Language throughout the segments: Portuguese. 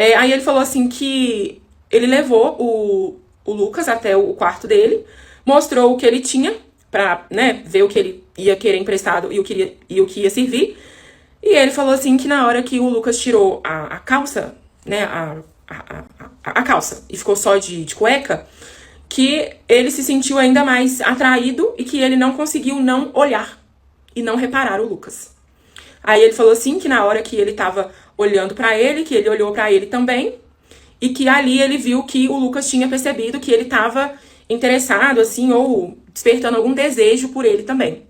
Aí ele falou assim que ele levou o Lucas até o quarto dele, mostrou o que ele tinha pra, né, ver o que ele ia querer emprestado e o que ia servir. E ele falou assim que na hora que o Lucas tirou a calça, né, a calça, e ficou só de cueca, que ele se sentiu ainda mais atraído e que ele não conseguiu não olhar e não reparar o Lucas. Aí ele falou assim que na hora que ele tava olhando pra ele, que ele olhou pra ele também, e que ali ele viu que o Lucas tinha percebido que ele tava interessado, assim, ou despertando algum desejo por ele também.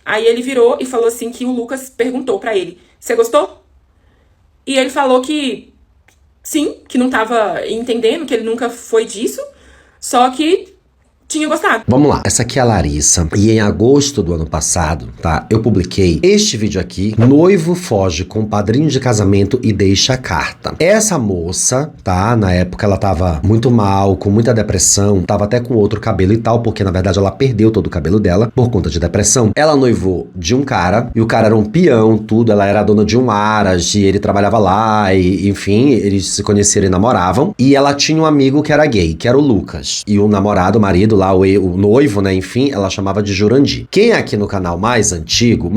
Aí ele virou e falou assim que o Lucas perguntou pra ele: "Você gostou?" E ele falou que sim, que não tava entendendo, que ele nunca foi disso, só que tinha gostado. Vamos lá, essa aqui é a Larissa, e em agosto do ano passado, tá, eu publiquei este vídeo aqui: noivo foge com padrinho de casamento e deixa a carta. Essa moça, tá, na época ela tava muito mal, com muita depressão, tava até com outro cabelo e tal, porque na verdade ela perdeu todo o cabelo dela por conta de depressão. Ela noivou de um cara, e o cara era um peão, tudo, ela era dona de um aras, e ele trabalhava lá, e enfim, eles se conheceram e namoravam, e ela tinha um amigo que era gay, que era o Lucas, e o namorado, o marido lá, o noivo, né, enfim, ela chamava de Jurandir. Quem aqui no canal mais antigo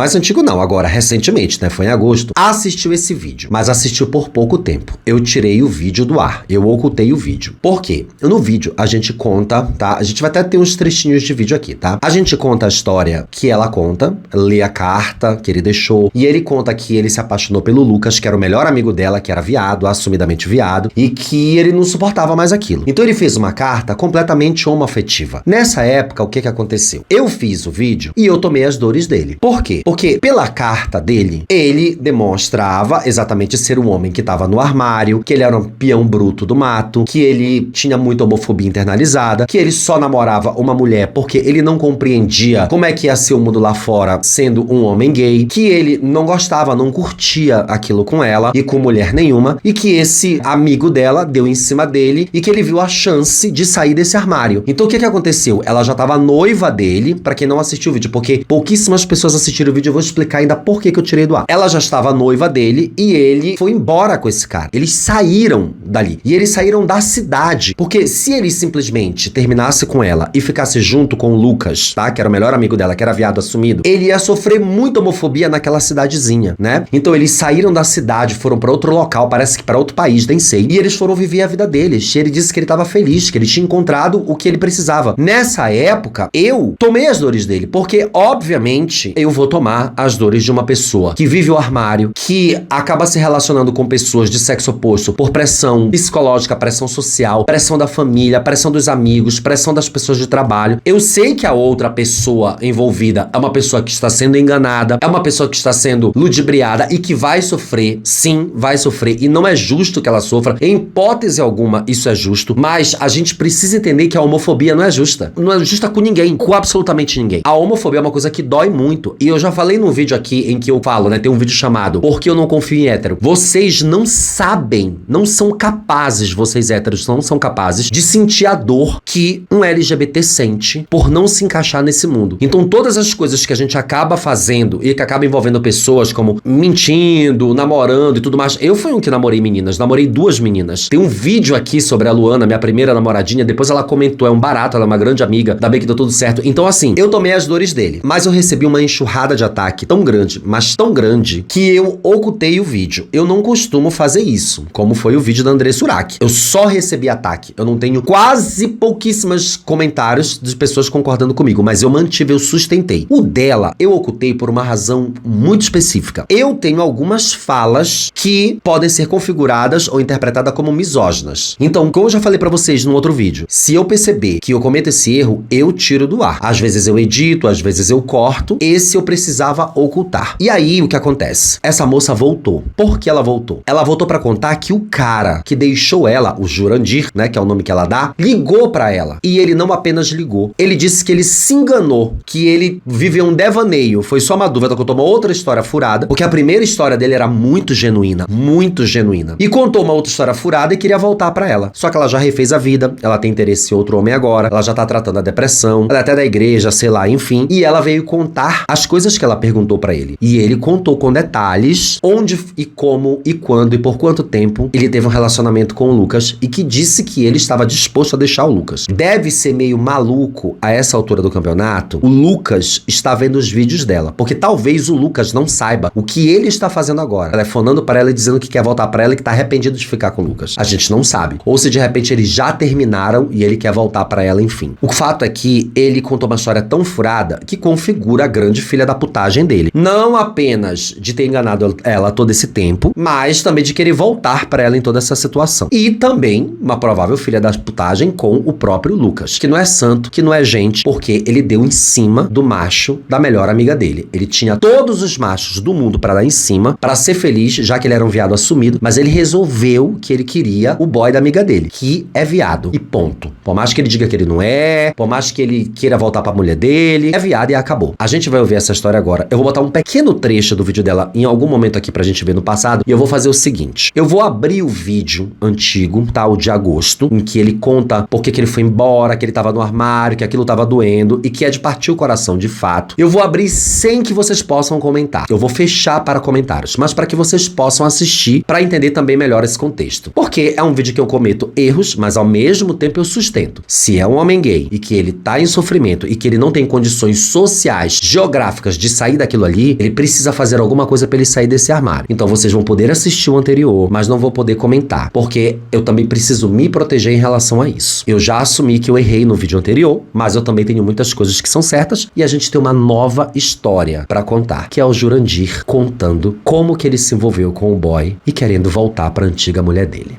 não, agora, recentemente, né, foi em agosto, assistiu esse vídeo, mas assistiu por pouco tempo. Eu tirei o vídeo do ar, eu ocultei o vídeo. Por quê? No vídeo a gente conta, tá, a gente vai até ter uns trechinhos de vídeo aqui, tá? A gente conta a história que ela conta, lê a carta que ele deixou, e ele conta que ele se apaixonou pelo Lucas, que era o melhor amigo dela, que era viado, assumidamente viado, e que ele não suportava mais aquilo. Então ele fez uma carta completamente homoafetiva. Nessa época, o que aconteceu? Eu fiz o vídeo e eu tomei as dores dele. Por quê? Porque pela carta dele, ele demonstrava exatamente ser um homem que estava no armário, que ele era um peão bruto do mato, que ele tinha muita homofobia internalizada, que ele só namorava uma mulher porque ele não compreendia como é que ia ser o mundo lá fora sendo um homem gay, que ele não gostava, não curtia aquilo com ela e com mulher nenhuma, e que esse amigo dela deu em cima dele e que ele viu a chance de sair desse armário. Então o que aconteceu? Ela já tava noiva dele, pra quem não assistiu o vídeo, porque pouquíssimas pessoas assistiram o vídeo, eu vou explicar ainda por que eu tirei do ar. Ela já estava noiva dele e ele foi embora com esse cara. Eles saíram dali. E eles saíram da cidade. Porque se ele simplesmente terminasse com ela e ficasse junto com o Lucas, tá? Que era o melhor amigo dela, que era viado assumido, ele ia sofrer muita homofobia naquela cidadezinha, né? Então eles saíram da cidade, foram pra outro local, parece que pra outro país, nem sei. E eles foram viver a vida deles. E ele disse que ele tava feliz, que ele tinha encontrado o que ele precisava. Nessa época, eu tomei as dores dele, porque, obviamente, eu vou tomar as dores de uma pessoa que vive o armário, que acaba se relacionando com pessoas de sexo oposto por pressão psicológica, pressão social, pressão da família, pressão dos amigos, pressão das pessoas de trabalho. Eu sei que a outra pessoa envolvida é uma pessoa que está sendo enganada, é uma pessoa que está sendo ludibriada e que vai sofrer, sim, vai sofrer, e não é justo que ela sofra, em hipótese alguma isso é justo, mas a gente precisa entender que a homofobia não é justa. Não é justa com ninguém, com absolutamente ninguém. A homofobia é uma coisa que dói muito. E eu já falei num vídeo aqui em que eu falo, né? Tem um vídeo chamado "Por que eu não confio em hétero?". Vocês não sabem, não são capazes, vocês héteros não são capazes de sentir a dor que um LGBT sente por não se encaixar nesse mundo. Então todas as coisas que a gente acaba fazendo e que acaba envolvendo pessoas como mentindo, namorando e tudo mais. Eu fui um que namorei meninas, namorei 2 meninas. Tem um vídeo aqui sobre a Luana, minha primeira namoradinha, depois ela comentou, é um barato, ela é uma grande amiga, ainda bem que deu tudo certo. Então assim, eu tomei as dores dele, mas eu recebi uma enxurrada de ataque tão grande, mas tão grande, que eu ocultei o vídeo. Eu não costumo fazer isso, como foi o vídeo da Andressa Urach. Eu só recebi ataque, eu não tenho quase pouquíssimos comentários de pessoas concordando comigo, mas eu mantive, eu sustentei. O dela, eu ocultei por uma razão muito específica. Eu tenho algumas falas que podem ser configuradas ou interpretadas como misóginas. Então, como eu já falei pra vocês num outro vídeo, se eu perceber que eu cometo esse erro, eu tiro do ar. Às vezes eu edito, às vezes eu corto. Esse eu precisava ocultar. E aí, o que acontece? Essa moça voltou. Por que ela voltou? Ela voltou pra contar que o cara que deixou ela, o Jurandir, né, que é o nome que ela dá, ligou pra ela. E ele não apenas ligou, ele disse que ele se enganou, que ele viveu um devaneio. Foi só uma dúvida, contou uma outra história furada, porque a primeira história dele era muito genuína, muito genuína. E contou uma outra história furada e queria voltar pra ela. Só que ela já refez a vida, ela tem interesse em outro homem agora, ela já tá tratando a depressão, ela é até da igreja, sei lá, enfim. E ela veio contar as coisas que ela perguntou pra ele. E ele contou com detalhes onde e como e quando e por quanto tempo ele teve um relacionamento com o Lucas e que disse que ele estava disposto a deixar o Lucas. Deve ser meio maluco a essa altura do campeonato o Lucas está vendo os vídeos dela, porque talvez o Lucas não saiba o que ele está fazendo agora, telefonando para ela e dizendo que quer voltar para ela e que tá arrependido de ficar com o Lucas. A gente não sabe. Ou se de repente eles já terminaram e ele quer voltar para ela, enfim. O fato é que ele contou uma história tão furada que configura a grande filha da putagem dele. Não apenas de ter enganado ela todo esse tempo, mas também de querer voltar para ela em toda essa situação. E também uma provável filha da putagem com o próprio Lucas, que não é santo, que não é gente, porque ele deu em cima do macho da melhor amiga dele. Ele tinha todos os machos do mundo para dar em cima, para ser feliz, já que ele era um viado assumido, mas ele resolveu que ele queria o boy da amiga dele, que é viado, e ponto. Por mais que ele diga que ele não é, por mais que ele queira voltar pra mulher dele, é viado e acabou. A gente vai ouvir essa história agora. Eu vou botar um pequeno trecho do vídeo dela em algum momento aqui pra gente ver no passado, e eu vou fazer o seguinte. Eu vou abrir o vídeo antigo, tá? O de agosto, em que ele conta por que ele foi embora, que ele tava no armário, que aquilo tava doendo, e que é de partir o coração de fato. Eu vou abrir sem que vocês possam comentar. Eu vou fechar para comentários, mas para que vocês possam assistir, para entender também melhor esse contexto. Porque é um vídeo que eu cometo erros, mas ao mesmo tempo eu sustento. Se é um homem gay e que ele tá em sofrimento e que ele não tem condições sociais, geográficas de sair daquilo ali, ele precisa fazer alguma coisa para ele sair desse armário. Então vocês vão poder assistir o anterior, mas não vou poder comentar, porque eu também preciso me proteger em relação a isso. Eu já assumi que eu errei no vídeo anterior, mas eu também tenho muitas coisas que são certas e a gente tem uma nova história para contar, que é o Jurandir contando como que ele se envolveu com o boy e querendo voltar para a antiga mulher dele.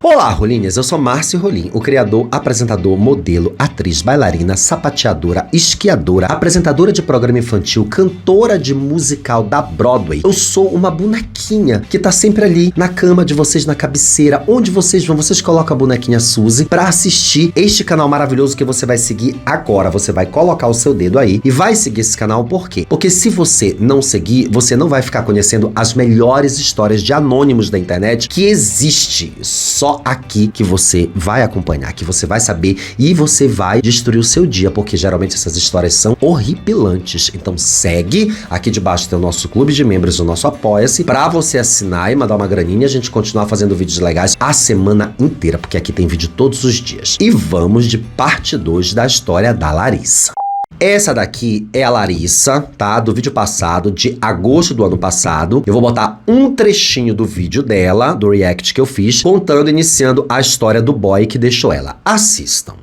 Olá, Rolinhas, eu sou Márcio Rolim, o criador, apresentador, modelo, atriz, bailarina, sapateadora, esquiadora, apresentadora de programa infantil, cantora de musical da Broadway. Eu sou uma bonequinha que tá sempre ali na cama de vocês, na cabeceira, onde vocês vão, vocês colocam a bonequinha Suzy pra assistir este canal maravilhoso que você vai seguir agora. Você vai colocar o seu dedo aí e vai seguir esse canal, por quê? Porque se você não seguir, você não vai ficar conhecendo as melhores histórias de anônimos da internet que existe só aqui que você vai acompanhar, que você vai saber e você vai destruir o seu dia, porque geralmente essas histórias são horripilantes. Então segue, aqui debaixo tem o nosso clube de membros, o nosso Apoia-se, pra você assinar e mandar uma graninha e a gente continuar fazendo vídeos legais a semana inteira, porque aqui tem vídeo todos os dias. E vamos de parte 2 da história da Larissa. Essa daqui é a Larissa, tá? Do vídeo passado, de agosto do ano passado. Eu vou botar um trechinho do vídeo dela, do react que eu fiz, contando, iniciando a história do boy que deixou ela. Assistam.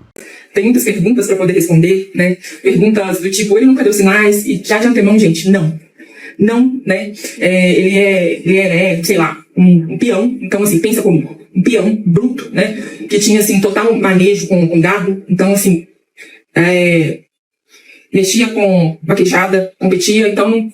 Tem muitas perguntas pra poder responder, né? Perguntas do tipo, ele nunca deu sinais? E já de antemão, gente, não. Não, né? Ele é, sei lá, um peão. Então, assim, pensa como um peão bruto, né? Que tinha, assim, total manejo com gado. Então, assim, mexia com vaquejada, competia, então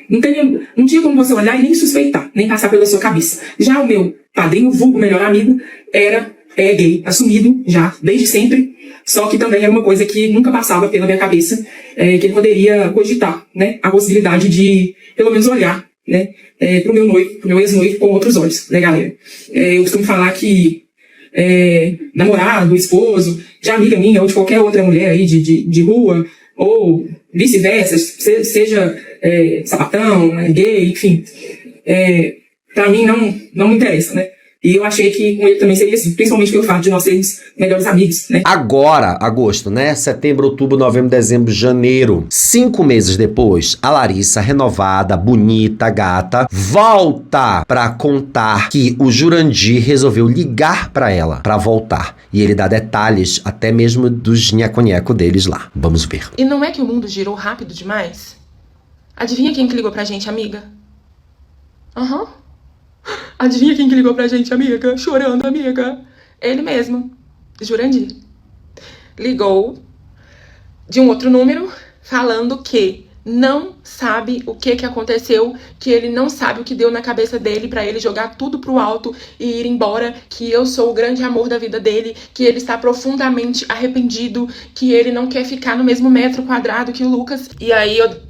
não tinha como você olhar e nem suspeitar, nem passar pela sua cabeça. Já o meu padrinho, vulgo melhor amigo, é gay, assumido já, desde sempre, só que também era uma coisa que nunca passava pela minha cabeça, que ele poderia cogitar, né, a possibilidade de, pelo menos, olhar, né, pro meu noivo, pro meu ex-noivo com outros olhos, né, galera? Eu costumo falar que namorado, esposo, de amiga minha ou de qualquer outra mulher aí de rua, ou vice-versa, seja sapatão, gay, enfim, pra mim não me interessa, né? E eu achei que com ele também seria assim, principalmente pelo fato de nós sermos melhores amigos, né? Agora, agosto, né? Setembro, outubro, novembro, dezembro, janeiro. 5 meses depois, a Larissa, renovada, bonita, gata, volta pra contar que o Jurandir resolveu ligar pra ela, pra voltar. E ele dá detalhes até mesmo dos nheco-nheco deles lá. Vamos ver. E não é que o mundo girou rápido demais? Adivinha quem que ligou pra gente, amiga? Adivinha quem que ligou pra gente, amiga? Chorando, amiga. Ele mesmo, Jurandir. Ligou de um outro número, falando que não sabe o que aconteceu, que ele não sabe o que deu na cabeça dele pra ele jogar tudo pro alto e ir embora, que eu sou o grande amor da vida dele, que ele está profundamente arrependido, que ele não quer ficar no mesmo metro quadrado que o Lucas. E aí eu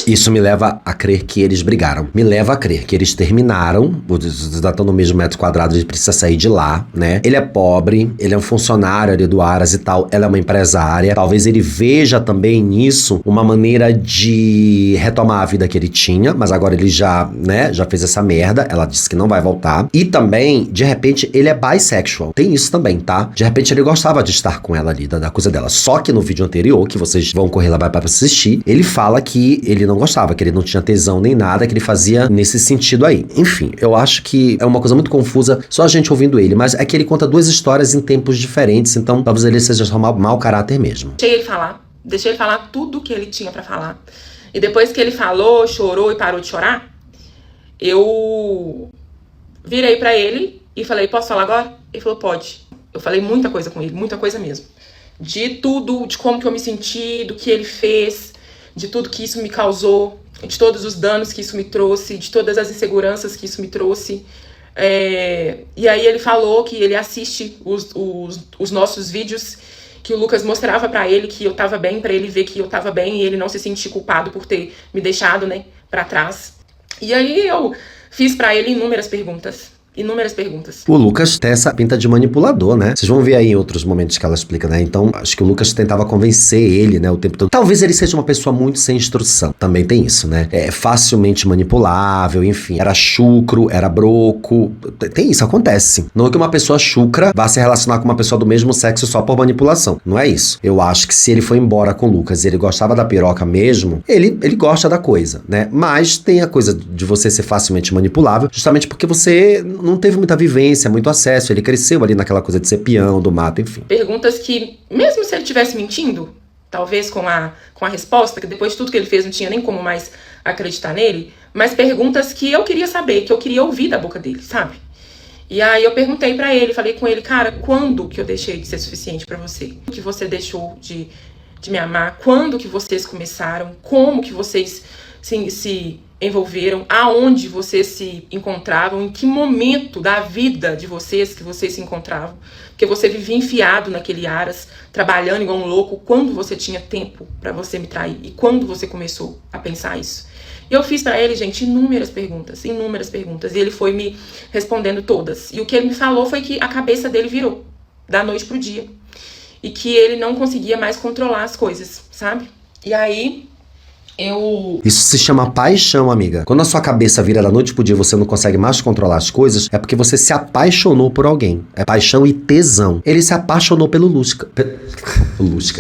Isso me leva a crer que eles brigaram. Me leva a crer que eles terminaram. Eles estão no mesmo metro quadrado, ele precisa sair de lá, né? Ele é pobre, ele é um funcionário ali do Aras e tal. Ela é uma empresária. Talvez ele veja também nisso uma maneira de retomar a vida que ele tinha, mas agora ele já, né, já fez essa merda. Ela disse que não vai voltar. E também, de repente, ele é bisexual. Tem isso também, tá? De repente ele gostava de estar com ela ali, da coisa dela. Só que no vídeo anterior, que vocês vão correr lá para assistir, ele fala que ele não gostava, que ele não tinha tesão nem nada, que ele fazia nesse sentido aí. Enfim, eu acho que é uma coisa muito confusa, só a gente ouvindo ele, mas é que ele conta duas histórias em tempos diferentes, então talvez ele seja só mau caráter mesmo. Deixei ele falar tudo que ele tinha pra falar. E depois que ele falou, chorou e parou de chorar, eu virei pra ele e falei, posso falar agora? Ele falou, pode. Eu falei muita coisa com ele, muita coisa mesmo. De tudo, de como que eu me senti, do que ele fez, de tudo que isso me causou, de todos os danos que isso me trouxe, de todas as inseguranças que isso me trouxe. E aí ele falou que ele assiste os nossos vídeos, que o Lucas mostrava pra ele que eu tava bem, pra ele ver que eu tava bem e ele não se sentir culpado por ter me deixado, né, pra trás. E aí eu fiz pra ele inúmeras perguntas. O Lucas tem essa pinta de manipulador, né? Vocês vão ver aí em outros momentos que ela explica, né? Então, acho que o Lucas tentava convencer ele, né, o tempo todo. Talvez ele seja uma pessoa muito sem instrução. Também tem isso, né? É facilmente manipulável, enfim. Era chucro, era broco. Tem isso, acontece. Não é que uma pessoa chucra vá se relacionar com uma pessoa do mesmo sexo só por manipulação. Não é isso. Eu acho que se ele foi embora com o Lucas e ele gostava da piroca mesmo, ele gosta da coisa, né? Mas tem a coisa de você ser facilmente manipulável, justamente porque você não teve muita vivência, muito acesso, ele cresceu ali naquela coisa de ser peão, do mato, enfim. Perguntas que, mesmo se ele estivesse mentindo, talvez com a resposta, que depois de tudo que ele fez não tinha nem como mais acreditar nele, mas perguntas que eu queria saber, que eu queria ouvir da boca dele, sabe? E aí eu perguntei pra ele, falei com ele, cara, quando que eu deixei de ser suficiente pra você? Que você deixou de me amar? Quando que vocês começaram? Como que vocês se envolveram, aonde vocês se encontravam, em que momento da vida de vocês que vocês se encontravam, porque você vivia enfiado naquele Aras, trabalhando igual um louco, quando você tinha tempo pra você me trair, e quando você começou a pensar isso. E eu fiz pra ele, gente, inúmeras perguntas, e ele foi me respondendo todas. E o que ele me falou foi que a cabeça dele virou, da noite pro dia, e que ele não conseguia mais controlar as coisas, sabe? E aí Isso se chama paixão, amiga. Quando a sua cabeça vira da noite pro dia e você não consegue mais controlar as coisas, é porque você se apaixonou por alguém. É paixão e tesão. Ele se apaixonou pelo Lusca.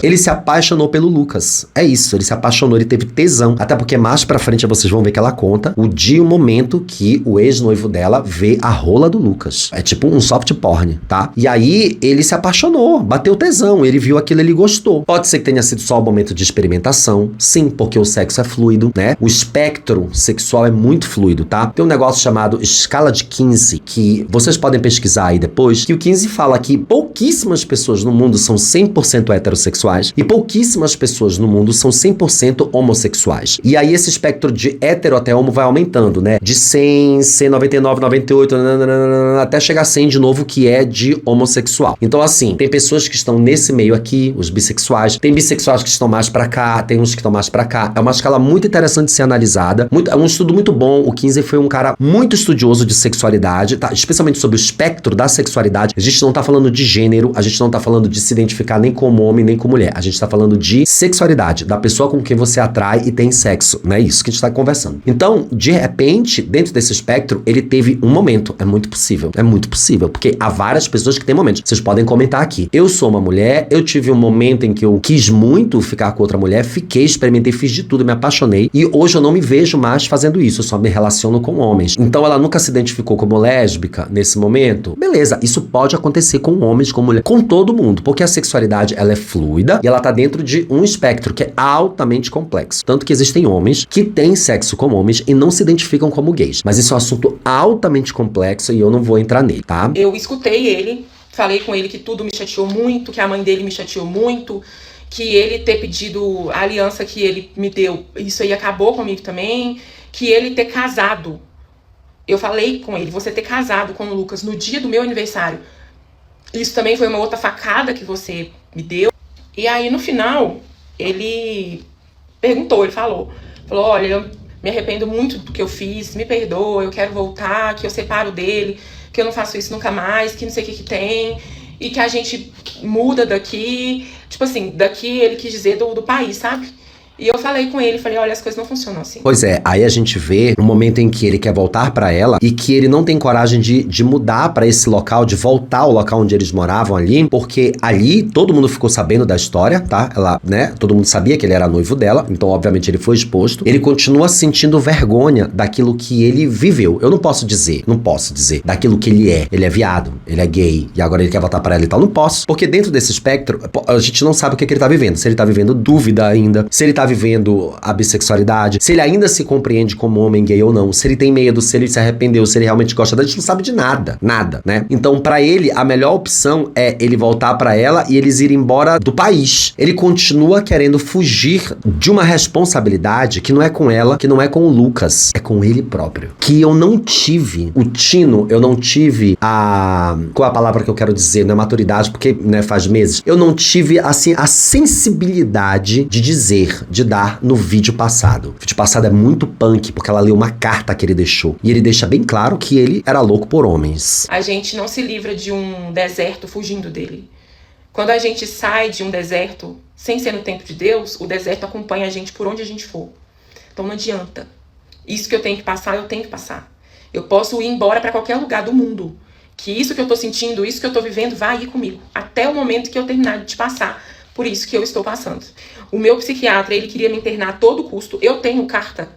Ele se apaixonou pelo Lucas. É isso, ele se apaixonou, ele teve tesão. Até porque mais pra frente vocês vão ver que ela conta o dia e o momento que o ex-noivo dela vê a rola do Lucas. É tipo um soft porn, tá? E aí ele se apaixonou, bateu tesão, ele viu aquilo, ele gostou. Pode ser que tenha sido só o momento de experimentação. Sim, porque o sexo é fluido, né? O espectro sexual é muito fluido, tá? Tem um negócio chamado escala de Kinsey, que vocês podem pesquisar aí depois, que o Kinsey fala que pouquíssimas pessoas no mundo são 100% heterossexuais e pouquíssimas pessoas no mundo são 100% homossexuais. E aí esse espectro de hétero até homo vai aumentando, né? De 100, 199, 98, até chegar a 100 de novo, que é de homossexual. Então assim, tem pessoas que estão nesse meio aqui, os bissexuais, tem bissexuais que estão mais pra cá, tem uns que estão mais pra cá. É uma escala muito interessante de ser analisada, é um estudo muito bom. O Kinsey foi um cara muito estudioso de sexualidade, tá? Especialmente sobre o espectro da sexualidade. A gente não tá falando de gênero, a gente não tá falando de se identificar nem como homem nem como mulher, a gente tá falando de sexualidade, da pessoa com quem você atrai e tem sexo, não é isso que a gente tá conversando. Então, de repente, dentro desse espectro, ele teve um momento. É muito possível, porque há várias pessoas que têm momentos. Vocês podem comentar aqui. Eu sou uma mulher, eu tive um momento em que eu quis muito ficar com outra mulher, fiquei, experimentei, fiz de tudo, me apaixonei, e hoje eu não me vejo mais fazendo isso, eu só me relaciono com homens. Então ela nunca se identificou como lésbica nesse momento? Beleza, isso pode acontecer com homens, com mulheres, com todo mundo, porque a sexualidade, ela é fluida e ela tá dentro de um espectro que é altamente complexo. Tanto que existem homens que têm sexo com homens e não se identificam como gays. Mas isso é um assunto altamente complexo e eu não vou entrar nele, tá? Eu escutei ele, falei com ele que tudo me chateou muito, que a mãe dele me chateou muito, que ele ter pedido a aliança que ele me deu, isso aí acabou comigo também, que ele ter casado. Eu falei com ele, você ter casado com o Lucas no dia do meu aniversário, isso também foi uma outra facada que você me deu. E aí no final, ele perguntou, ele falou Falou, olha, eu me arrependo muito do que eu fiz, me perdoa, eu quero voltar, que eu separo dele, que eu não faço isso nunca mais, que não sei o que tem, e que a gente muda daqui. Tipo assim, daqui ele quis dizer do país, sabe? E eu falei com ele, falei, olha, as coisas não funcionam assim. Pois é, aí a gente vê um momento em que ele quer voltar pra ela e que ele não tem coragem de mudar pra esse local, de voltar ao local onde eles moravam ali, porque ali todo mundo ficou sabendo da história, tá? Ela, né? Todo mundo sabia que ele era noivo dela, então obviamente ele foi exposto. Ele continua sentindo vergonha daquilo que ele viveu. Eu não posso dizer daquilo que ele é. Ele é viado, ele é gay, e agora ele quer voltar pra ela e tal. Não posso, porque dentro desse espectro, a gente não sabe o que ele tá vivendo. Se ele tá vivendo dúvida ainda, se ele tá vivendo a bissexualidade, se ele ainda se compreende como homem gay ou não, se ele tem medo, se ele se arrependeu, se ele realmente gosta dela, a gente não sabe de nada, né? Então, pra ele, a melhor opção é ele voltar pra ela e eles irem embora do país. Ele continua querendo fugir de uma responsabilidade que não é com ela, que não é com o Lucas, é com ele próprio. Que eu não tive o tino, eu não tive qual é a palavra que eu quero dizer, não é maturidade, porque, né, faz meses. Eu não tive, assim, a sensibilidade de dizer, de dar no vídeo passado. O vídeo passado é muito punk, porque ela leu uma carta que ele deixou. E ele deixa bem claro que ele era louco por homens. A gente não se livra de um deserto fugindo dele. Quando a gente sai de um deserto, sem ser no tempo de Deus, o deserto acompanha a gente por onde a gente for. Então não adianta. Isso que eu tenho que passar, eu tenho que passar. Eu posso ir embora para qualquer lugar do mundo. Que isso que eu tô sentindo, isso que eu tô vivendo, vai ir comigo. Até o momento que eu terminar de passar por isso que eu estou passando. O meu psiquiatra, ele queria me internar a todo custo. Eu tenho carta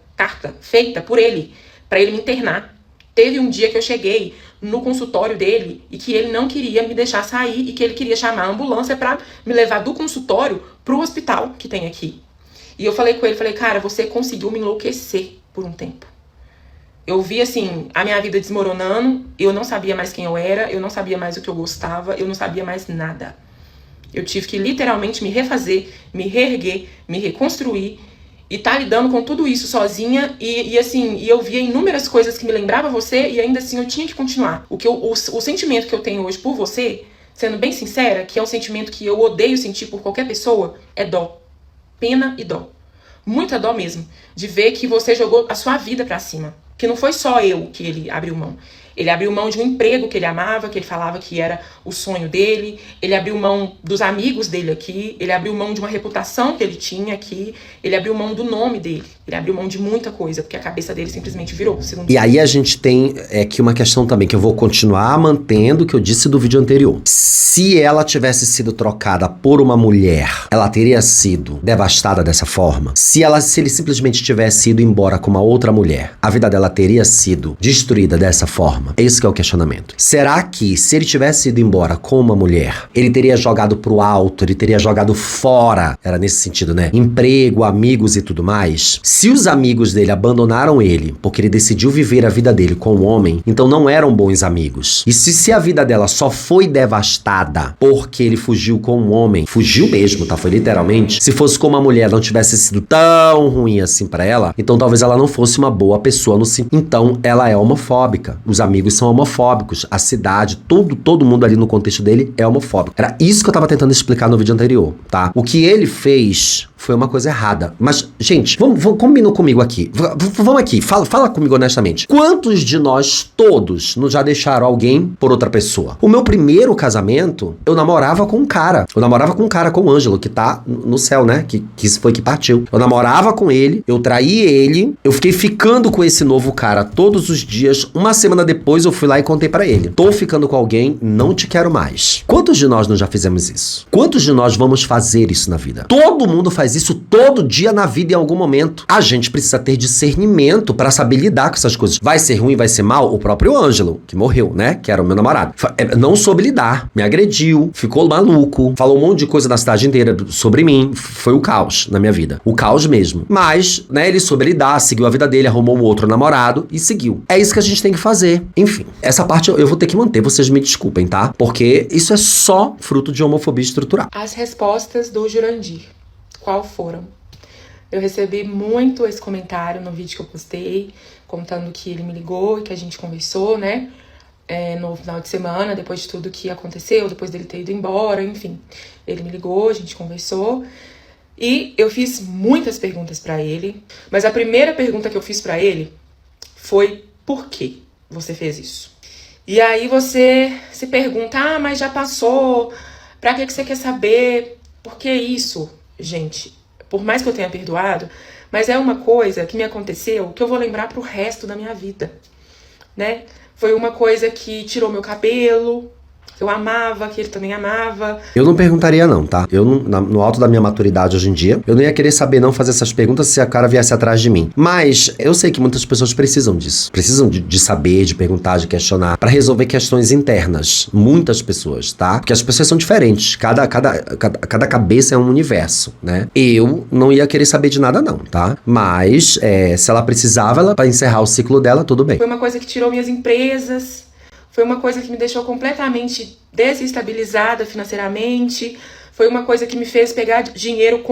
feita por ele, para ele me internar. Teve um dia que eu cheguei no consultório dele e que ele não queria me deixar sair e que ele queria chamar a ambulância para me levar do consultório pro hospital que tem aqui. E eu falei com ele, falei, cara, você conseguiu me enlouquecer por um tempo. Eu vi, assim, a minha vida desmoronando, eu não sabia mais quem eu era, eu não sabia mais o que eu gostava, eu não sabia mais nada. Eu tive que literalmente me refazer, me reerguer, me reconstruir e tá lidando com tudo isso sozinha e eu via inúmeras coisas que me lembrava você e ainda assim eu tinha que continuar. O sentimento que eu tenho hoje por você, sendo bem sincera, que é um sentimento que eu odeio sentir por qualquer pessoa, é dó. Pena e dó. Muita dó mesmo, de ver que você jogou a sua vida pra cima. Que não foi só eu que ele abriu mão. Ele abriu mão de um emprego que ele amava, que ele falava que era o sonho dele. Ele abriu mão dos amigos dele aqui. Ele abriu mão de uma reputação que ele tinha aqui. Ele abriu mão do nome dele. Ele abriu mão de muita coisa, porque a cabeça dele simplesmente virou. E aí a gente tem aqui uma questão também, que eu vou continuar mantendo o que eu disse do vídeo anterior. Se ela tivesse sido trocada por uma mulher, ela teria sido devastada dessa forma? Se ele simplesmente tivesse ido embora com uma outra mulher, a vida dela teria sido destruída dessa forma? Esse que é o questionamento. Será que, se ele tivesse ido embora com uma mulher, ele teria jogado pro alto, ele teria jogado fora, era nesse sentido, né? Emprego, amigos e tudo mais? Se os amigos dele abandonaram ele porque ele decidiu viver a vida dele com um homem, então não eram bons amigos. E se a vida dela só foi devastada porque ele fugiu com um homem, fugiu mesmo, tá? Foi literalmente. Se fosse com uma mulher, não tivesse sido tão ruim assim pra ela, então talvez ela não fosse uma boa pessoa no sentido. Então ela é homofóbica. Os amigos são homofóbicos. A cidade, todo mundo ali no contexto dele é homofóbico. Era isso que eu tava tentando explicar no vídeo anterior, tá? O que ele fez foi uma coisa errada. Mas, gente, vamos combina comigo aqui. Vamos aqui, fala comigo honestamente. Quantos de nós todos já deixaram alguém por outra pessoa? O meu primeiro casamento, eu namorava com um cara. Eu namorava com um cara, com o Ângelo, que tá no céu, né? Que foi que partiu. Eu namorava com ele, eu traí ele, eu fiquei ficando com esse novo cara todos os dias. Uma semana depois eu fui lá e contei pra ele. Tô ficando com alguém, não te quero mais. Quantos de nós não já fizemos isso? Quantos de nós vamos fazer isso na vida? Todo mundo faz isso todo dia na vida em algum momento. A gente precisa ter discernimento pra saber lidar com essas coisas. Vai ser ruim, vai ser mal? O próprio Ângelo, que morreu, né? Que era o meu namorado. Não soube lidar. Me agrediu, ficou maluco, falou um monte de coisa na cidade inteira sobre mim. Foi o caos na minha vida. O caos mesmo. Mas, né, ele soube lidar, seguiu a vida dele, arrumou um outro namorado e seguiu. É isso que a gente tem que fazer. Enfim, essa parte eu vou ter que manter, vocês me desculpem, tá? Porque isso é só fruto de homofobia estrutural. As respostas do Jurandir. Qual foram? Eu recebi muito esse comentário no vídeo que eu postei, contando que ele me ligou e que a gente conversou, né? No final de semana, depois de tudo que aconteceu, depois dele ter ido embora, enfim. Ele me ligou, a gente conversou. E eu fiz muitas perguntas pra ele, mas a primeira pergunta que eu fiz pra ele foi: por que você fez isso? E aí você se pergunta: mas já passou, pra que você quer saber? Por que isso? Gente, por mais que eu tenha perdoado, mas é uma coisa que me aconteceu que eu vou lembrar pro resto da minha vida, né? Foi uma coisa que tirou meu cabelo. Eu amava, que ele também amava. Eu não perguntaria não, tá? Eu, no alto da minha maturidade hoje em dia, eu não ia querer saber não fazer essas perguntas se a cara viesse atrás de mim. Mas eu sei que muitas pessoas precisam disso. Precisam de saber, de perguntar, de questionar, pra resolver questões internas. Muitas pessoas, tá? Porque as pessoas são diferentes. Cada cabeça é um universo, né? Eu não ia querer saber de nada não, tá? Mas, se ela precisava, pra encerrar o ciclo dela, tudo bem. Foi uma coisa que tirou minhas empresas. Foi uma coisa que me deixou completamente desestabilizada financeiramente. Foi uma coisa que me fez pegar dinheiro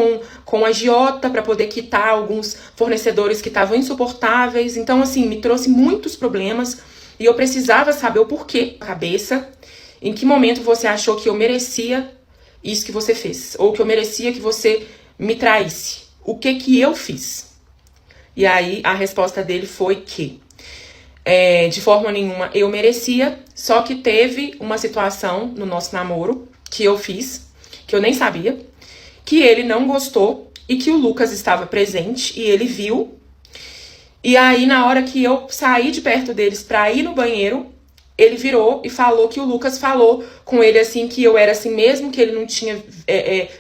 com agiota para poder quitar alguns fornecedores que estavam insuportáveis. Então, assim, me trouxe muitos problemas e eu precisava saber o porquê. Cabeça, em que momento você achou que eu merecia isso que você fez? Ou que eu merecia que você me traísse? O que eu fiz? E aí, a resposta dele foi que de forma nenhuma eu merecia, só que teve uma situação no nosso namoro que eu fiz, que eu nem sabia, que ele não gostou e que o Lucas estava presente e ele viu. E aí, na hora que eu saí de perto deles pra ir no banheiro, ele virou e falou que o Lucas falou com ele assim, que eu era assim mesmo, que ele não tinha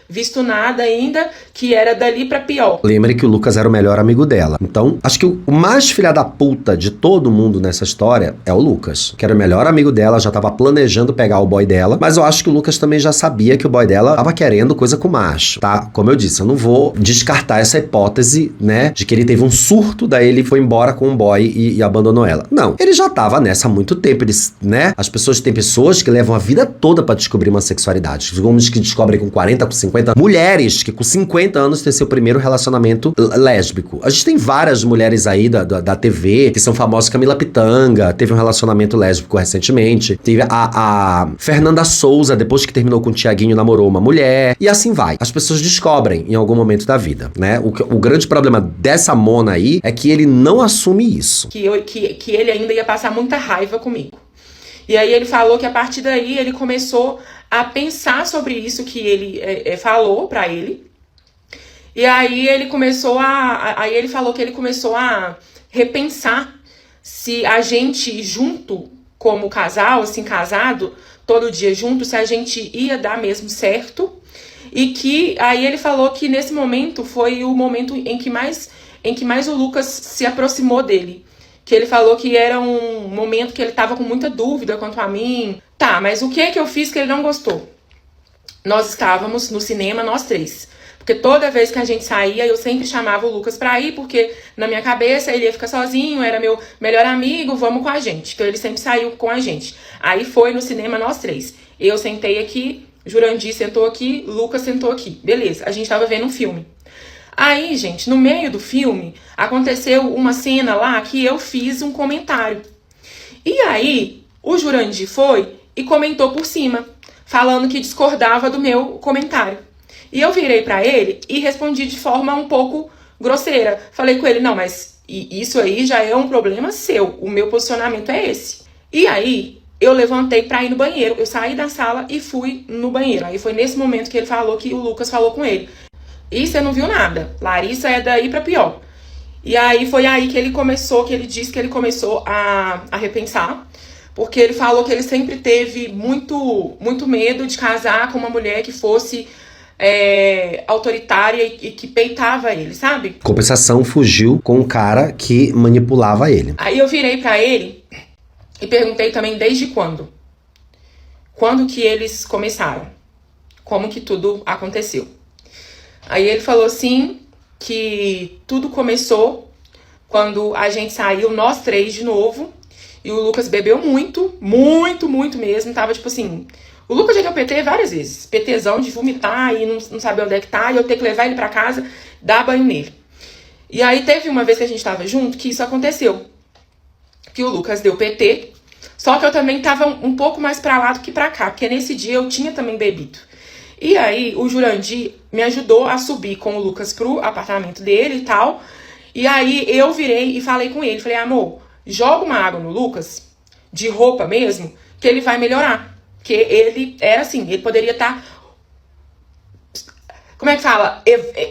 visto nada ainda, que era dali pra pior. Lembre que o Lucas era o melhor amigo dela. Então, acho que o mais filha da puta de todo mundo nessa história é o Lucas, que era o melhor amigo dela, já tava planejando pegar o boy dela, mas eu acho que o Lucas também já sabia que o boy dela tava querendo coisa com macho, tá? Como eu disse, eu não vou descartar essa hipótese, né, de que ele teve um surto, daí ele foi embora com o boy e abandonou ela. Não, ele já tava nessa há muito tempo, né? As pessoas, tem pessoas que levam a vida toda pra descobrir uma sexualidade. Os homens que descobrem com 40, com 50. Mulheres que com 50 anos têm seu primeiro relacionamento lésbico. A gente tem várias mulheres aí da TV que são famosas. Camila Pitanga teve um relacionamento lésbico recentemente. Teve a Fernanda Souza, depois que terminou com o Tiaguinho, namorou uma mulher. E assim vai. As pessoas descobrem em algum momento da vida, né? O grande problema dessa mona aí é que ele não assume isso. Que ele ainda ia passar muita raiva comigo. E aí ele falou que a partir daí ele começou a pensar sobre isso que ele falou pra ele. E aí ele começou aí ele falou que ele começou a repensar se a gente junto, como casal, assim, casado, todo dia junto, se a gente ia dar mesmo certo. E que aí ele falou que nesse momento foi o momento em que mais o Lucas se aproximou dele. Que ele falou que era um momento que ele tava com muita dúvida quanto a mim. Tá, mas o que eu fiz que ele não gostou? Nós estávamos no cinema, nós três. Porque toda vez que a gente saía, eu sempre chamava o Lucas pra ir, porque na minha cabeça ele ia ficar sozinho, era meu melhor amigo, vamos com a gente. Então ele sempre saiu com a gente. Aí foi no cinema, nós três. Eu sentei aqui, Jurandir sentou aqui, Lucas sentou aqui. Beleza, a gente tava vendo um filme. Aí, gente, no meio do filme, aconteceu uma cena lá que eu fiz um comentário. E aí, o Jurandir foi e comentou por cima, falando que discordava do meu comentário. E eu virei pra ele e respondi de forma um pouco grosseira. Falei com ele, não, mas isso aí já é um problema seu, o meu posicionamento é esse. E aí, eu levantei pra ir no banheiro, eu saí da sala e fui no banheiro. Aí foi nesse momento que ele falou que o Lucas falou com ele. E você não viu nada. Larissa é daí pra pior. E aí foi aí que ele disse que ele começou a repensar. Porque ele falou que ele sempre teve muito, muito medo de casar com uma mulher que fosse autoritária e que peitava ele, sabe? Compensação, fugiu com um cara que manipulava ele. Aí eu virei pra ele e perguntei também desde quando. Quando que eles começaram? Como que tudo aconteceu? Aí ele falou assim, que tudo começou quando a gente saiu, nós três de novo, e o Lucas bebeu muito, muito, muito mesmo, tava tipo assim, o Lucas já deu PT várias vezes, PTzão de vomitar e não saber onde é que tá, e eu ter que levar ele pra casa, dar banho nele. E aí teve uma vez que a gente tava junto, que isso aconteceu, que o Lucas deu PT, só que eu também tava um pouco mais pra lá do que pra cá, porque nesse dia eu tinha também bebido. E aí, o Jurandir me ajudou a subir com o Lucas pro apartamento dele e tal. E aí, eu virei e falei com ele. Falei, amor, joga uma água no Lucas, de roupa mesmo, que ele vai melhorar. Porque ele era assim, ele poderia estar... Como é que fala?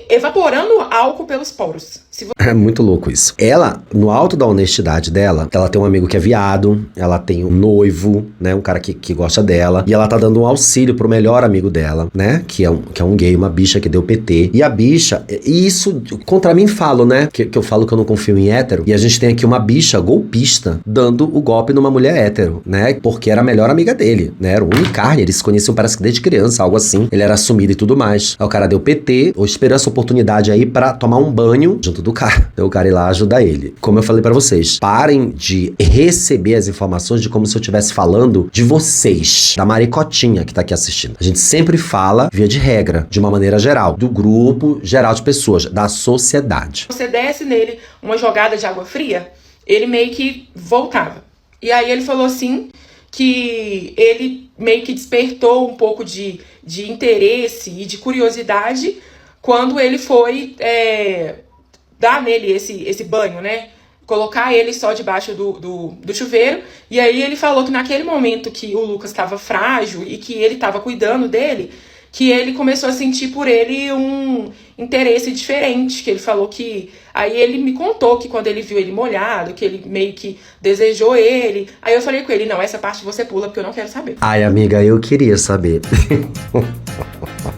Evaporando álcool pelos poros. É muito louco isso. Ela, no alto da honestidade dela, ela tem um amigo que é viado, ela tem um noivo, né, um cara que gosta dela, e ela tá dando um auxílio pro melhor amigo dela, né, que é um gay, uma bicha que deu PT. E a bicha, e isso contra mim falo, né, que eu falo que eu não confio em hétero, e a gente tem aqui uma bicha golpista dando o golpe numa mulher hétero, né, porque era a melhor amiga dele, né, era o unicarne, eles se conheciam parece que desde criança, algo assim, ele era assumido e tudo mais. Aí o cara deu PT, ou esperou essa oportunidade aí pra tomar um banho junto do cara. O cara ir lá ajudar ele. Como eu falei pra vocês, parem de receber as informações de como se eu estivesse falando de vocês, da maricotinha que tá aqui assistindo. A gente sempre fala, via de regra, de uma maneira geral, do grupo geral de pessoas, da sociedade. Você desce nele uma jogada de água fria, ele meio que voltava. E aí ele falou assim, que ele meio que despertou um pouco de interesse e de curiosidade quando ele foi dar nele esse banho, né? Colocar ele só debaixo do chuveiro. E aí ele falou que naquele momento que o Lucas estava frágil e que ele estava cuidando dele, que ele começou a sentir por ele um interesse diferente, que ele falou que... Aí ele me contou que quando ele viu ele molhado, que ele meio que desejou ele. Aí eu falei com ele, não, essa parte você pula porque eu não quero saber. Ai, amiga, eu queria saber.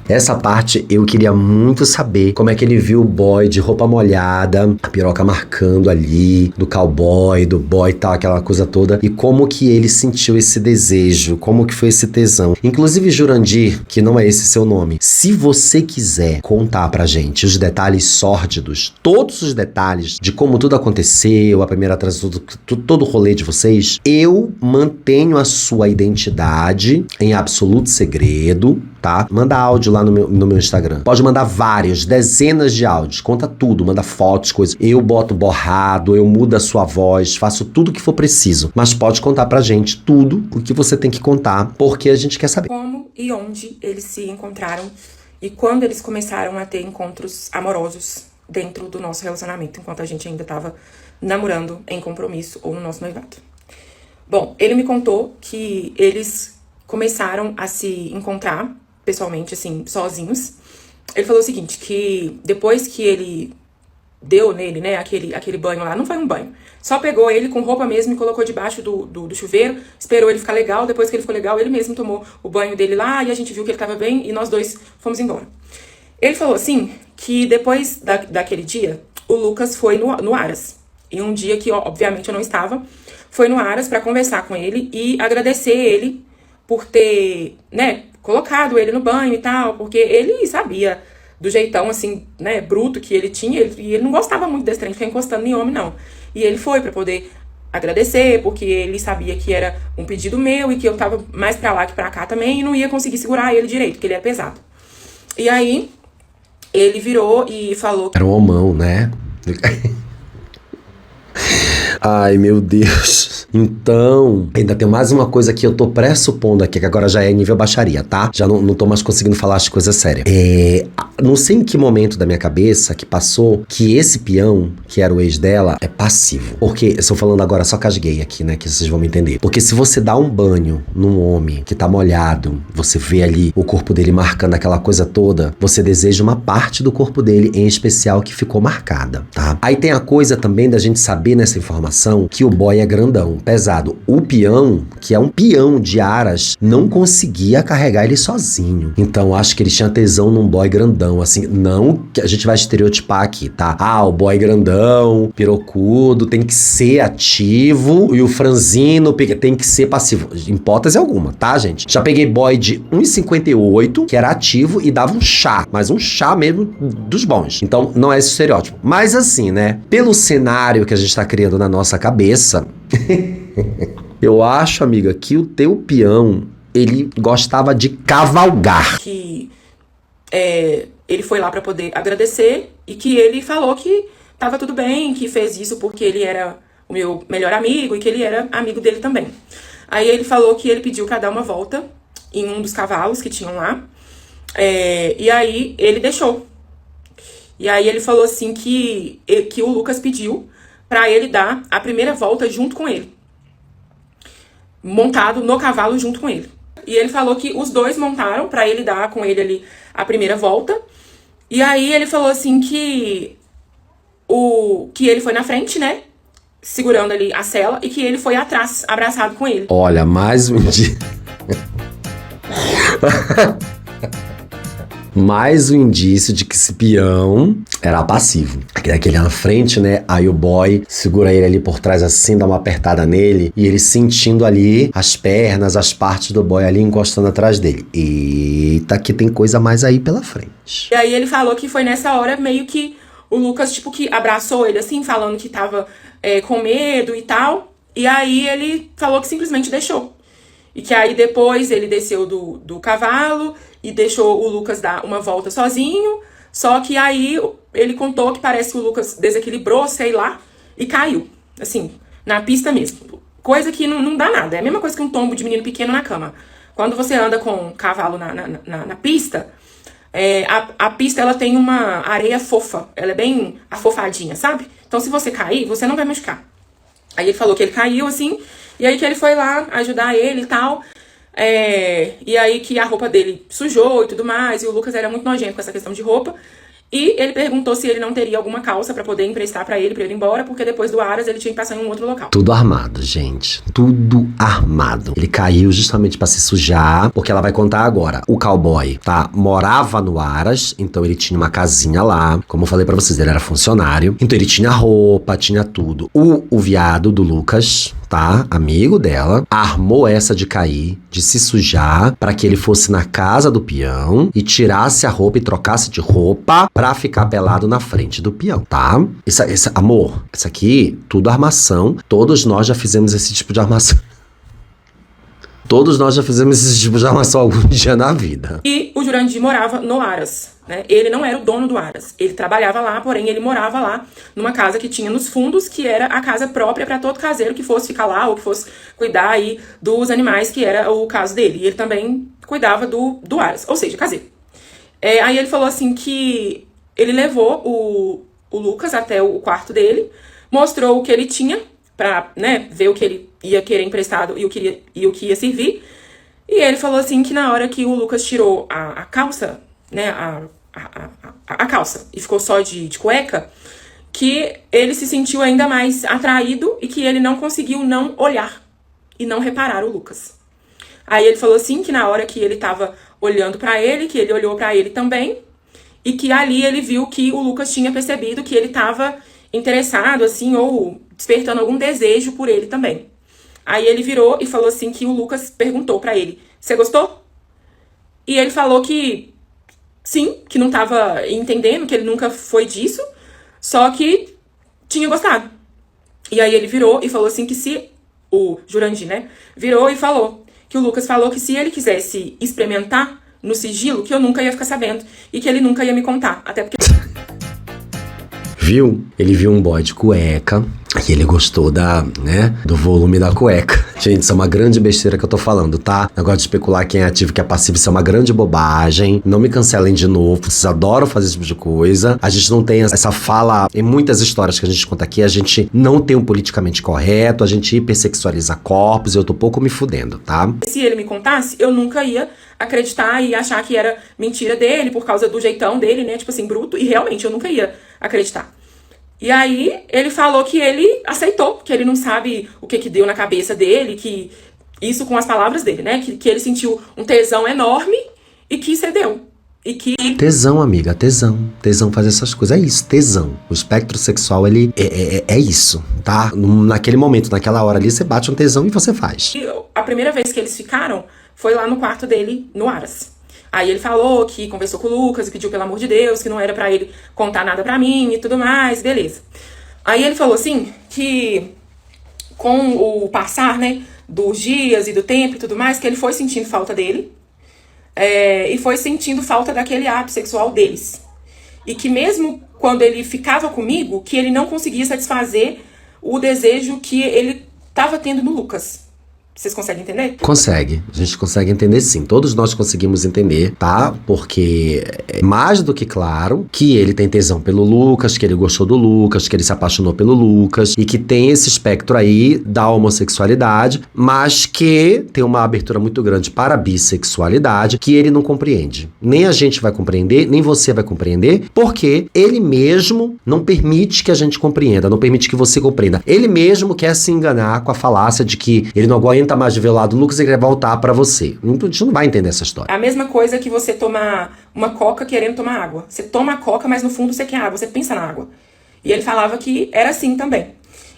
Essa parte eu queria muito saber como é que ele viu o boy de roupa molhada, a piroca marcando ali, do cowboy, do boy e tal, aquela coisa toda. E como que ele sentiu esse desejo, como que foi esse tesão. Inclusive, Jurandir, que não é esse seu nome, se você quiser contar pra gente os detalhes sórdidos, todos os detalhes de como tudo aconteceu, a primeira transição, todo o rolê de vocês, eu mantenho a sua identidade em absoluto segredo, tá? Manda áudio lá no meu Instagram. Pode mandar vários, dezenas de áudios. Conta tudo, manda fotos, coisas. Eu boto borrado, eu mudo a sua voz, faço tudo o que for preciso. Mas pode contar pra gente tudo o que você tem que contar, porque a gente quer saber. Como e onde eles se encontraram e quando eles começaram a ter encontros amorosos dentro do nosso relacionamento, enquanto a gente ainda tava namorando em compromisso ou no nosso noivado. Bom, ele me contou que eles começaram a se encontrar pessoalmente, assim, sozinhos. Ele falou o seguinte, que depois que ele deu nele, né, aquele banho lá, não foi um banho, só pegou ele com roupa mesmo e colocou debaixo do chuveiro, esperou ele ficar legal, depois que ele ficou legal, ele mesmo tomou o banho dele lá, e a gente viu que ele tava bem, e nós dois fomos embora. Ele falou assim, que depois daquele dia, o Lucas foi no Aras, e um dia que, obviamente, eu não estava, foi no Aras pra conversar com ele e agradecer ele por ter, né, colocado ele no banho e tal, porque ele sabia do jeitão, assim, né, bruto que ele tinha, e ele não gostava muito desse trem de ficar encostando em homem, não. E ele foi pra poder agradecer, porque ele sabia que era um pedido meu e que eu tava mais pra lá que pra cá também, e não ia conseguir segurar ele direito, porque ele era pesado. E aí, ele virou e falou que... Era um homão, né? Ai, meu Deus. Então, ainda tem mais uma coisa que eu tô pressupondo aqui, que agora já é nível baixaria, tá? Já não tô mais conseguindo falar as coisas sérias. Não sei em que momento da minha cabeça que passou que esse peão, que era o ex dela, é passivo. Porque, eu estou falando agora só casguei aqui, né? Que vocês vão me entender. Porque se você dá um banho num homem que tá molhado, você vê ali o corpo dele marcando aquela coisa toda, você deseja uma parte do corpo dele, em especial, que ficou marcada, tá? Aí tem a coisa também da gente saber nessa informação que o boy é grandão, pesado. O peão, que é um peão de Aras, não conseguia carregar ele sozinho. Então, acho que ele tinha tesão num boy grandão, assim, não que a gente vai estereotipar aqui, tá? Ah, o boy grandão, pirocudo, tem que ser ativo e o franzino tem que ser passivo. Em hipótese alguma, tá, gente? Já peguei boy de 1,58, que era ativo e dava um chá, mas um chá mesmo dos bons. Então, não é esse estereótipo. Mas assim, né? Pelo cenário que a gente tá criando na nossa cabeça, eu acho, amiga, que o teu peão, ele gostava de cavalgar. Que ele foi lá pra poder agradecer e que ele falou que tava tudo bem, que fez isso porque ele era o meu melhor amigo e que ele era amigo dele também. Aí ele falou que ele pediu pra dar uma volta em um dos cavalos que tinham lá E aí ele deixou. E aí ele falou assim que o Lucas pediu pra ele dar a primeira volta junto com ele. Montado no cavalo junto com ele. E ele falou que os dois montaram pra ele dar com ele ali a primeira volta. E aí ele falou assim que ele foi na frente, né? Segurando ali a sela, e que ele foi atrás, abraçado com ele. Olha, mais um dia. Mais um indício de que esse peão era passivo. Aquele na frente, né? Aí o boy segura ele ali por trás assim, dá uma apertada nele, e ele sentindo ali as pernas, as partes do boy ali encostando atrás dele. Eita, que tem coisa mais aí pela frente. E aí ele falou que foi nessa hora meio que o Lucas, tipo, que abraçou ele assim, falando que tava com medo e tal. E aí ele falou que simplesmente deixou. E que aí depois ele desceu do cavalo e deixou o Lucas dar uma volta sozinho. Só que aí ele contou que parece que o Lucas desequilibrou, sei lá, e caiu. Assim, na pista mesmo. Coisa que não dá nada. É a mesma coisa que um tombo de menino pequeno na cama. Quando você anda com um cavalo na pista, a pista ela tem uma areia fofa. Ela é bem afofadinha, sabe? Então se você cair, você não vai machucar. Aí ele falou que ele caiu, assim, e aí que ele foi lá ajudar ele e tal. E aí que a roupa dele sujou e tudo mais, e o Lucas era muito nojento com essa questão de roupa. E ele perguntou se ele não teria alguma calça pra poder emprestar pra ele ir embora, porque depois do Aras ele tinha que passar em um outro local. Tudo armado, gente. Tudo armado. Ele caiu justamente pra se sujar, porque ela vai contar agora. O cowboy, tá? Morava no Aras, então ele tinha uma casinha lá. Como eu falei pra vocês, ele era funcionário. Então ele tinha roupa, tinha tudo. O viado do Lucas, tá? Amigo dela, armou essa de cair, de se sujar, pra que ele fosse na casa do peão e tirasse a roupa e trocasse de roupa pra ficar pelado na frente do peão, tá? Amor, isso aqui, tudo armação. Todos nós já fizemos esse tipo de armação. Todos nós já fizemos esse tipo de armação algum dia na vida. E o Jurandir morava no Aras, né? Ele não era o dono do Aras. Ele trabalhava lá, porém ele morava lá numa casa que tinha nos fundos, que era a casa própria para todo caseiro que fosse ficar lá ou que fosse cuidar aí dos animais, que era o caso dele. E ele também cuidava do Aras, ou seja, caseiro. Aí ele falou assim que ele levou o Lucas até o quarto dele, mostrou o que ele tinha pra, né, ver o que ele ia querer emprestado e o que ia servir. E ele falou assim que na hora que o Lucas tirou a calça, né, a calça, e ficou só de cueca, que ele se sentiu ainda mais atraído e que ele não conseguiu não olhar e não reparar o Lucas. Aí ele falou assim que na hora que ele tava olhando pra ele, que ele olhou pra ele também, e que ali ele viu que o Lucas tinha percebido que ele tava interessado, assim, ou despertando algum desejo por ele também. Aí ele virou e falou assim que o Lucas perguntou pra ele: "Você gostou?" E ele falou que sim, que não tava entendendo, que ele nunca foi disso, só que tinha gostado. E aí ele virou e falou assim que se o Jurandir, né, virou e falou que o Lucas falou que se ele quisesse experimentar no sigilo, que eu nunca ia ficar sabendo e que ele nunca ia me contar, até porque... Viu? Ele viu um boy de cueca e ele gostou do volume da cueca. Gente, isso é uma grande besteira que eu tô falando, tá? Negócio de especular quem é ativo e quem é passivo, isso é uma grande bobagem. Não me cancelem de novo, vocês adoram fazer esse tipo de coisa. A gente não tem essa fala, em muitas histórias que a gente conta aqui, a gente não tem um politicamente correto, a gente hipersexualiza corpos, eu tô pouco me fudendo, tá? Se ele me contasse, eu nunca ia acreditar e achar que era mentira dele por causa do jeitão dele, né? Tipo assim, bruto. E realmente, eu nunca ia acreditar. E aí, ele falou que ele aceitou, que ele não sabe o que deu na cabeça dele, que isso com as palavras dele, né? Que ele sentiu um tesão enorme e que cedeu. E que... Tesão, amiga, tesão. Tesão fazer essas coisas, é isso, tesão. O espectro sexual, ele é isso, tá? Naquele momento, naquela hora ali, você bate um tesão e você faz. E a primeira vez que eles ficaram foi lá no quarto dele, no Aras. Aí ele falou que conversou com o Lucas e pediu, pelo amor de Deus, que não era pra ele contar nada pra mim e tudo mais, beleza. Aí ele falou assim, que com o passar, né, dos dias e do tempo e tudo mais, que ele foi sentindo falta dele, e foi sentindo falta daquele ato sexual deles. E que mesmo quando ele ficava comigo, que ele não conseguia satisfazer o desejo que ele tava tendo no Lucas. Vocês conseguem entender? Consegue. A gente consegue entender sim. Todos nós conseguimos entender, tá? Porque é mais do que claro que ele tem tesão pelo Lucas, que ele gostou do Lucas, que ele se apaixonou pelo Lucas e que tem esse espectro aí da homossexualidade, mas que tem uma abertura muito grande para a bissexualidade que ele não compreende. Nem a gente vai compreender, nem você vai compreender, porque ele mesmo não permite que a gente compreenda, não permite que você compreenda. Ele mesmo quer se enganar com a falácia de que ele não aguenta mais de ver o lado do Lucas e quer voltar pra você. A gente não vai entender essa história. É a mesma coisa que você tomar uma coca querendo tomar água. Você toma a coca, mas no fundo você quer água, você pensa na água. E ele falava que era assim também.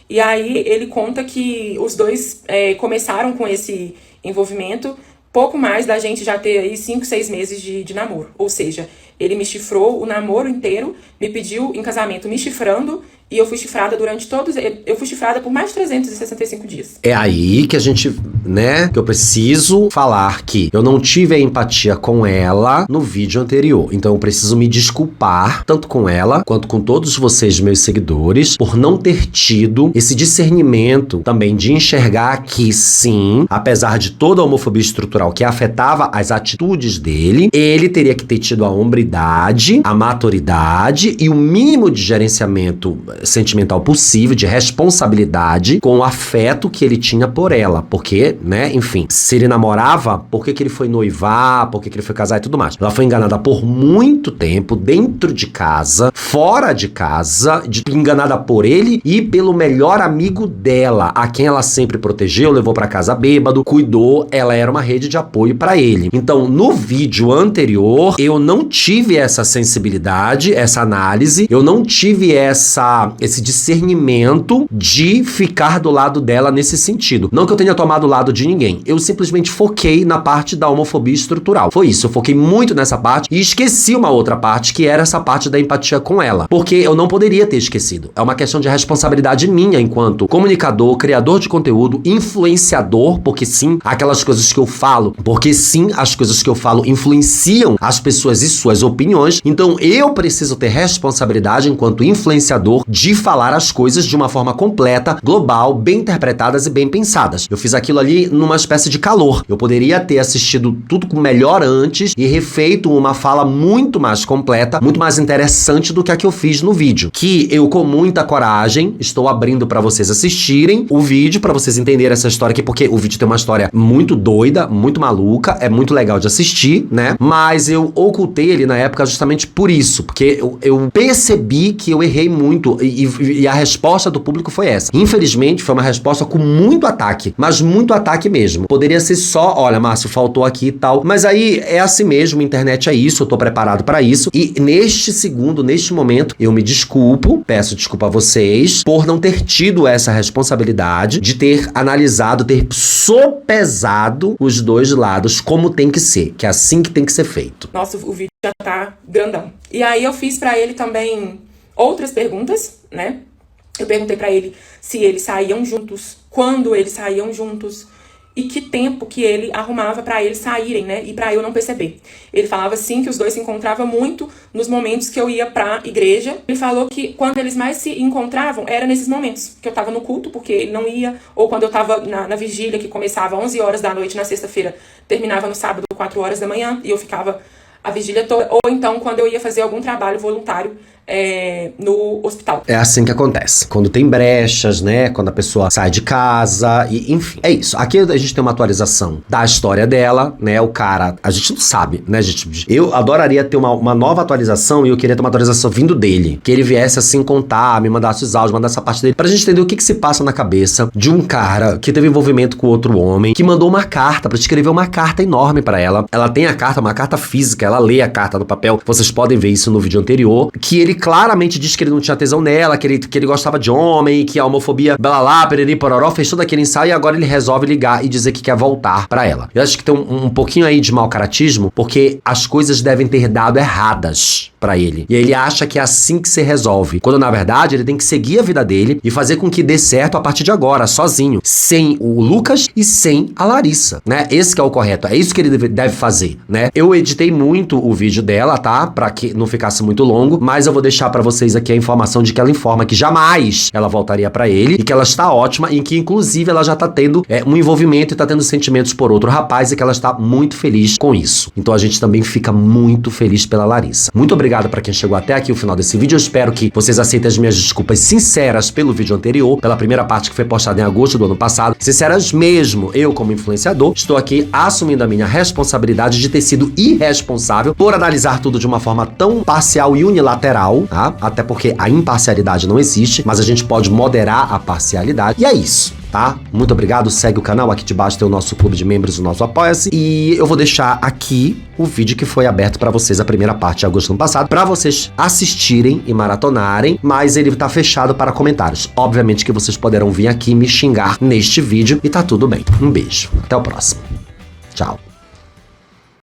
E aí ele conta que os dois começaram com esse envolvimento pouco mais da gente já ter aí 5, 6 meses de namoro. Ou seja, ele me chifrou o namoro inteiro, me pediu em casamento me chifrando, e eu fui chifrada durante todos... Eu fui chifrada por mais de 365 dias. É aí que a gente, né, que eu preciso falar que eu não tive a empatia com ela no vídeo anterior. Então eu preciso me desculpar, tanto com ela, quanto com todos vocês, meus seguidores, por não ter tido esse discernimento também de enxergar que sim, apesar de toda a homofobia estrutural que afetava as atitudes dele, ele teria que ter tido a hombridade, a maturidade e o mínimo de gerenciamento sentimental possível, de responsabilidade com o afeto que ele tinha por ela, porque, né, enfim, se ele namorava, por que ele foi noivar, por que ele foi casar e tudo mais. Ela foi enganada por muito tempo, dentro de casa, fora de casa, enganada por ele e pelo melhor amigo dela, a quem ela sempre protegeu, levou pra casa bêbado, cuidou, ela era uma rede de apoio pra ele. Então, no vídeo anterior, eu não tive essa sensibilidade, essa análise, eu não tive esse discernimento de ficar do lado dela nesse sentido. Não que eu tenha tomado o lado de ninguém, eu simplesmente foquei na parte da homofobia estrutural. Foi isso, eu foquei muito nessa parte e esqueci uma outra parte, que era essa parte da empatia com ela. Porque eu não poderia ter esquecido. É uma questão de responsabilidade minha enquanto comunicador, criador de conteúdo, influenciador, porque sim, aquelas coisas que eu falo, porque sim, as coisas que eu falo influenciam as pessoas e suas opiniões. Então eu preciso ter responsabilidade enquanto influenciador de falar as coisas de uma forma completa, global, bem interpretadas e bem pensadas. Eu fiz aquilo ali numa espécie de calor. Eu poderia ter assistido tudo melhor antes e refeito uma fala muito mais completa, muito mais interessante do que a que eu fiz no vídeo. Que eu, com muita coragem, estou abrindo pra vocês assistirem o vídeo, pra vocês entenderem essa história aqui, porque o vídeo tem uma história muito doida, muito maluca, é muito legal de assistir, né? Mas eu ocultei ele na época justamente por isso, porque eu percebi que eu errei muito e a resposta do público foi essa. Infelizmente, foi uma resposta com muito ataque, mas muito ataque mesmo. Poderia ser só, olha, Márcio, faltou aqui e tal, mas aí é assim mesmo, internet é isso, eu tô preparado pra isso, e neste segundo, neste momento, eu me desculpo, peço desculpa a vocês por não ter tido essa responsabilidade de ter analisado, ter sopesado os dois lados como tem que ser, que é assim que tem que ser feito. Nossa, o vídeo já tá grandão. E aí eu fiz pra ele também outras perguntas, né? Eu perguntei pra ele se eles saíam juntos, quando eles saíam juntos e que tempo que ele arrumava pra eles saírem, né? E pra eu não perceber. Ele falava sim que os dois se encontravam muito nos momentos que eu ia pra igreja. Ele falou que quando eles mais se encontravam era nesses momentos que eu tava no culto, porque ele não ia, ou quando eu tava na vigília que começava às 11 horas da noite na sexta-feira, terminava no sábado 4 horas da manhã e eu ficava a vigília toda, ou então quando eu ia fazer algum trabalho voluntário no hospital. É assim que acontece. Quando tem brechas, né? Quando a pessoa sai de casa, e enfim. É isso. Aqui a gente tem uma atualização da história dela, né? O cara, a gente não sabe, né, gente? Eu adoraria ter uma nova atualização e eu queria ter uma atualização vindo dele. Que ele viesse assim contar, me mandasse os áudios, mandasse essa parte dele, pra gente entender o que se passa na cabeça de um cara que teve envolvimento com outro homem, que mandou uma carta, pra escrever uma carta enorme pra ela. Ela tem a carta, uma carta física, ela lê a carta no papel. Vocês podem ver isso no vídeo anterior. Que ele claramente disse que ele não tinha tesão nela, que ele gostava de homem, que a homofobia, blá blá, pereri pororó, fez todo aquele ensaio e agora ele resolve ligar e dizer que quer voltar pra ela. Eu acho que tem um pouquinho aí de mau caratismo, porque as coisas devem ter dado erradas pra ele. E ele acha que é assim que se resolve. Quando na verdade ele tem que seguir a vida dele e fazer com que dê certo a partir de agora, sozinho. Sem o Lucas e sem a Larissa, né? Esse que é o correto. É isso que ele deve fazer, né? Eu editei muito o vídeo dela, tá? Pra que não ficasse muito longo, mas eu vou deixar pra vocês aqui a informação de que ela informa que jamais ela voltaria pra ele e que ela está ótima e que, inclusive, ela já tá tendo um envolvimento e tá tendo sentimentos por outro rapaz e que ela está muito feliz com isso. Então a gente também fica muito feliz pela Larissa. Muito obrigado pra quem chegou até aqui o final desse vídeo. Eu espero que vocês aceitem as minhas desculpas sinceras pelo vídeo anterior, pela primeira parte que foi postada em agosto do ano passado. Sinceras mesmo. Eu, como influenciador, estou aqui assumindo a minha responsabilidade de ter sido irresponsável por analisar tudo de uma forma tão parcial e unilateral, tá? Até porque a imparcialidade não existe, mas a gente pode moderar a parcialidade. E é isso, tá? Muito obrigado, segue o canal, aqui debaixo tem o nosso clube de membros, o nosso Apoia-se, e eu vou deixar aqui o vídeo que foi aberto pra vocês, a primeira parte de agosto do ano passado, pra vocês assistirem e maratonarem, mas ele tá fechado para comentários. Obviamente que vocês poderão vir aqui me xingar neste vídeo e tá tudo bem. Um beijo, até o próximo. Tchau.